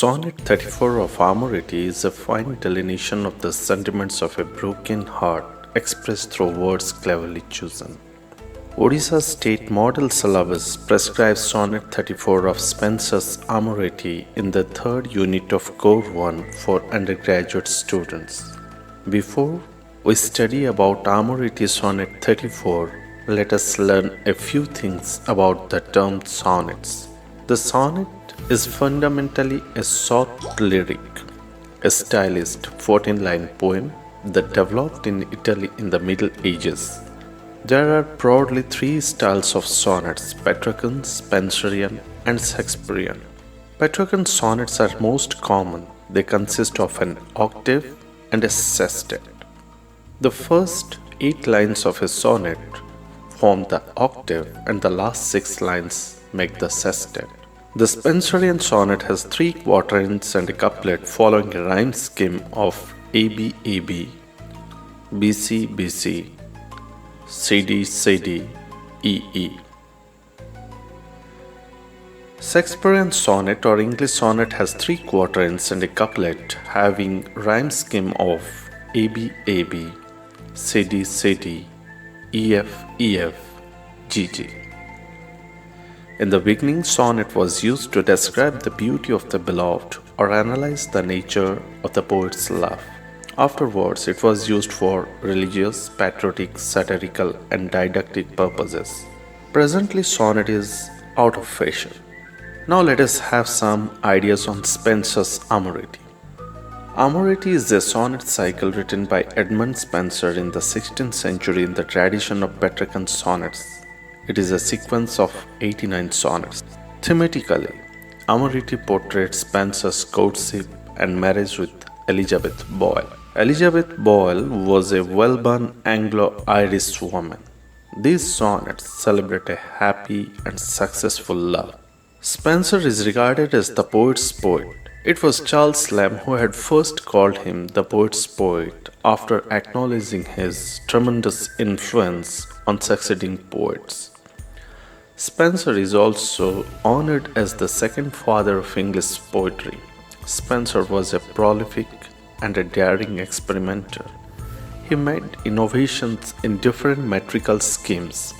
Sonnet 34 of Amoretti is a fine delineation of the sentiments of a broken heart expressed through words cleverly chosen. Odisha's state model syllabus prescribes Sonnet 34 of Spenser's Amoretti in the third unit of Core 1 for undergraduate students. Before we study about Amoretti Sonnet 34, let us learn a few things about the term sonnets. The sonnet is fundamentally a short lyric, a stylized 14-line poem that developed in Italy in the Middle Ages. There are broadly three styles of sonnets: Petrarchan, Spenserian, and Shakespearean. Petrarchan sonnets are most common. They consist of an octave and a sestet. The first 8 lines of a sonnet form the octave, and the last 6 lines make the sestet. The Spenserian sonnet has 3 quatrains and a couplet following a rhyme scheme of AB AB, BC BC, CD CD, EE. Shakespearean sonnet or English sonnet has 3 quatrains and a couplet having rhyme scheme of AB AB, CD CD, EF EF, GG. In the beginning, sonnet was used to describe the beauty of the beloved or analyze the nature of the poet's love. Afterwards, it was used for religious, patriotic, satirical, and didactic purposes. Presently, sonnet is out of fashion. Now let us have some ideas on Spenser's Amoretti. Amoretti is a sonnet cycle written by Edmund Spenser in the 16th century in the tradition of Petrarchan sonnets. It is a sequence of 89 sonnets. Thematically, Amoretti portrays Spenser's courtship and marriage with Elizabeth Boyle. Elizabeth Boyle was a well-born Anglo-Irish woman. These sonnets celebrate a happy and successful love. Spenser is regarded as the poet's poet. It was Charles Lamb who had first called him the poet's poet after acknowledging his tremendous influence on succeeding poets. Spenser is also honored as the second father of English poetry. Spenser was a prolific and a daring experimenter. He made innovations in different metrical schemes.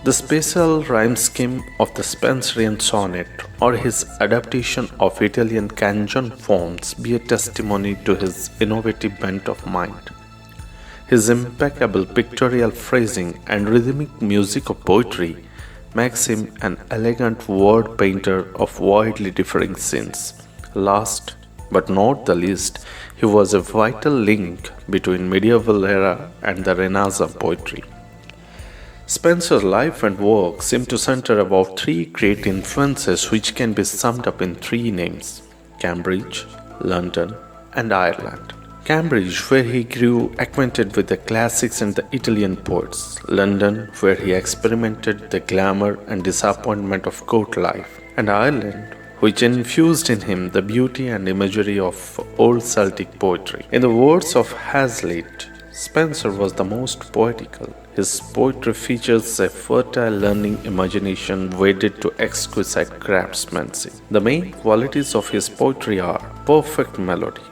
The special rhyme scheme of the Spenserian sonnet or his adaptation of Italian canyon forms be a testimony to his innovative bent of mind. His impeccable pictorial phrasing and rhythmic music of poetry makes him an elegant word painter of widely differing scenes. Last but not the least, he was a vital link between medieval era and the Renaissance poetry. Spenser's life and work seem to center about 3 great influences which can be summed up in 3 names: Cambridge, London, and Ireland. Cambridge, where he grew acquainted with the classics and the Italian poets. London, where he experimented the glamour and disappointment of court life. And Ireland, which infused in him the beauty and imagery of old Celtic poetry. In the words of Hazlitt, Spenser was the most poetical. His poetry features a fertile learning imagination wedded to exquisite craftsmanship. The main qualities of his poetry are perfect melody,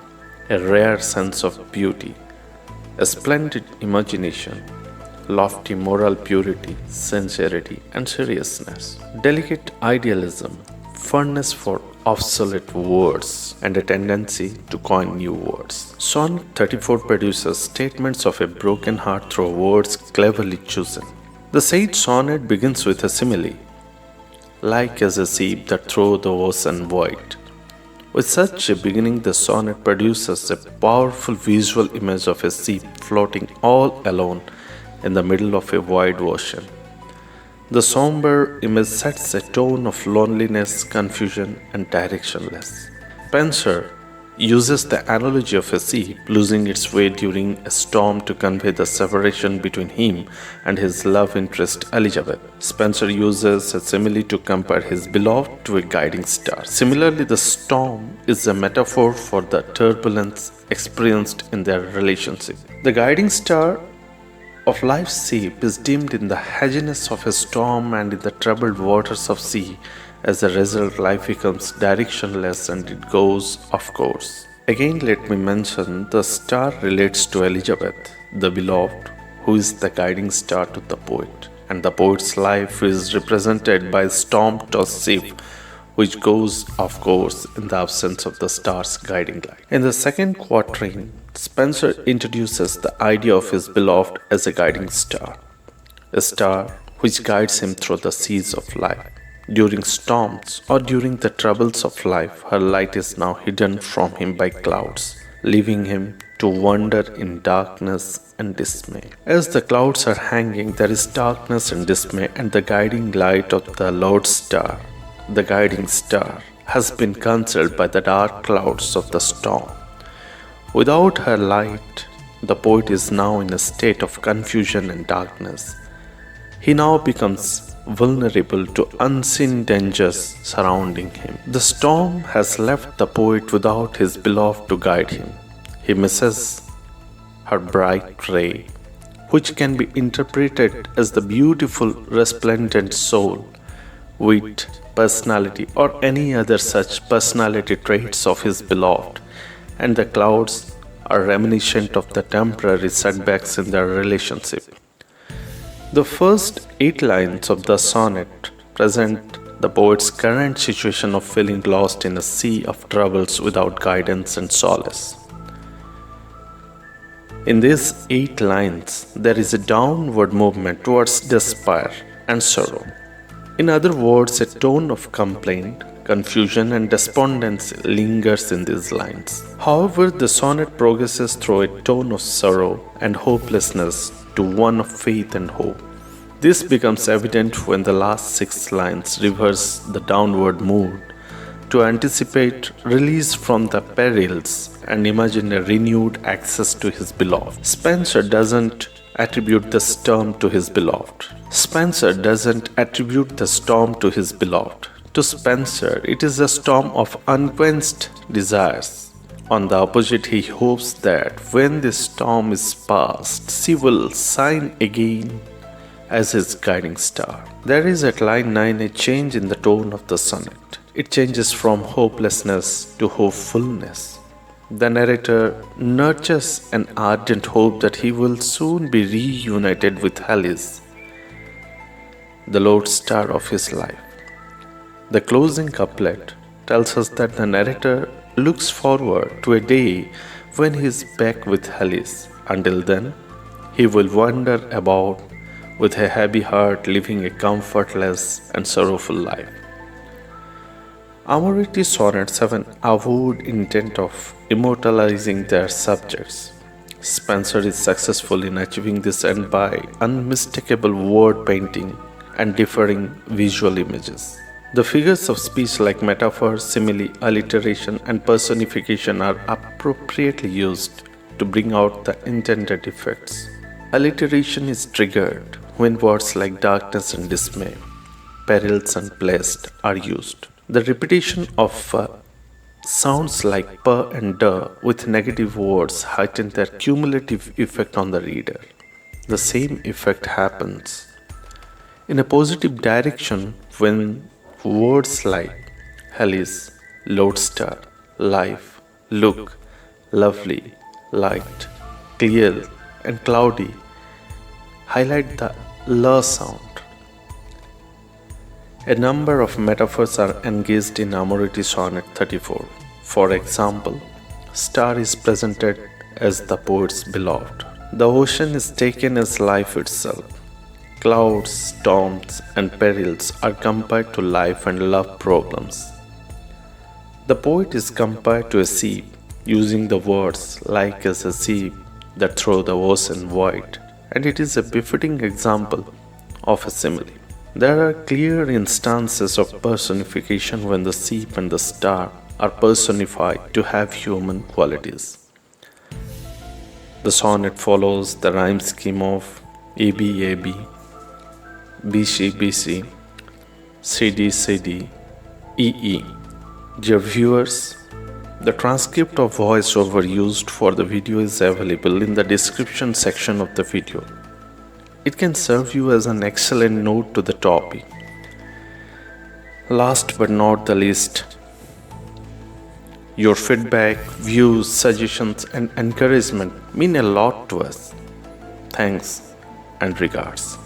a rare sense of beauty, a splendid imagination, lofty moral purity, sincerity, and seriousness, delicate idealism, fondness for obsolete words, and a tendency to coin new words. Sonnet 34 produces statements of a broken heart through words cleverly chosen. The said sonnet begins with a simile, like as a sea that through the ocean wide. With such a beginning, the sonnet produces a powerful visual image of a ship floating all alone in the middle of a wide ocean. The somber image sets a tone of loneliness, confusion, and directionless. Spenser uses the analogy of a ship losing its way during a storm to convey the separation between him and his love interest Elizabeth. Spenser uses a simile to compare his beloved to a guiding star. Similarly, the storm is a metaphor for the turbulence experienced in their relationship. The guiding star of life's ship is dimmed in the haziness of a storm and in the troubled waters of sea As a result, life becomes directionless and it goes off course. Again, let me mention the star relates to Elizabeth, the beloved, who is the guiding star to the poet. And the poet's life is represented by a storm-tossed ship which goes off course in the absence of the star's guiding light. In the second quatrain, Spenser introduces the idea of his beloved as a guiding star, a star which guides him through the seas of life. During storms or during the troubles of life, her light is now hidden from him by clouds, leaving him to wander in darkness and dismay. As the clouds are hanging, there is darkness and dismay, and the guiding light of the Lord's star, the guiding star, has been cancelled by the dark clouds of the storm. Without her light, the poet is now in a state of confusion and darkness. He now becomes vulnerable to unseen dangers surrounding him. The storm has left the poet without his beloved to guide him. He misses her bright ray, which can be interpreted as the beautiful, resplendent soul, wit, personality, or any other such personality traits of his beloved, and the clouds are reminiscent of the temporary setbacks in their relationship. The first 8 lines of the sonnet present the poet's current situation of feeling lost in a sea of troubles without guidance and solace. In these 8 lines, there is a downward movement towards despair and sorrow. In other words, a tone of complaint, confusion, and despondency lingers in these lines. However, the sonnet progresses through a tone of sorrow and hopelessness to one of faith and hope. This becomes evident when the last 6 lines reverse the downward mood to anticipate release from the perils and imagine a renewed access to his beloved. Spenser doesn't attribute the storm to his beloved. To Spenser, it is a storm of unquenched desires. On the opposite, he hopes that when this storm is past, she will shine again as his guiding star. There is at line 9 a change in the tone of the sonnet. It changes from hopelessness to hopefulness. The narrator nurtures an ardent hope that he will soon be reunited with Alice, the lodestar of his life. The closing couplet tells us that the narrator looks forward to a day when he is back with Alice. Until then, he will wander about with a heavy heart, living a comfortless and sorrowful life. Amoretti sonnets have an avowed intent of immortalizing their subjects. Spenser is successful in achieving this end by unmistakable word painting and differing visual images. The figures of speech like metaphor, simile, alliteration, and personification are appropriately used to bring out the intended effects. Alliteration is triggered when words like darkness and dismay, perils and blessed are used. The repetition of sounds like p and d with negative words heighten their cumulative effect on the reader. The same effect happens in a positive direction when words like Alice, lodestar, life, look, lovely, light, clear, and cloudy highlight the l sound. A number of metaphors are engaged in Amoretti Sonnet 34. For example, star is presented as the poet's beloved. The ocean is taken as life itself. Clouds, storms, and perils are compared to life and love problems. The poet is compared to a sea, using the words like as a sea that throw the ocean wide, and it is a befitting example of a simile. There are clear instances of personification when the sheep and the star are personified to have human qualities. The sonnet follows the rhyme scheme of ABAB, BC, CD, EE. Dear viewers, the transcript of voiceover used for the video is available in the description section of the video. It can serve you as an excellent note to the topic. Last but not the least, your feedback, views, suggestions, and encouragement mean a lot to us. Thanks and regards.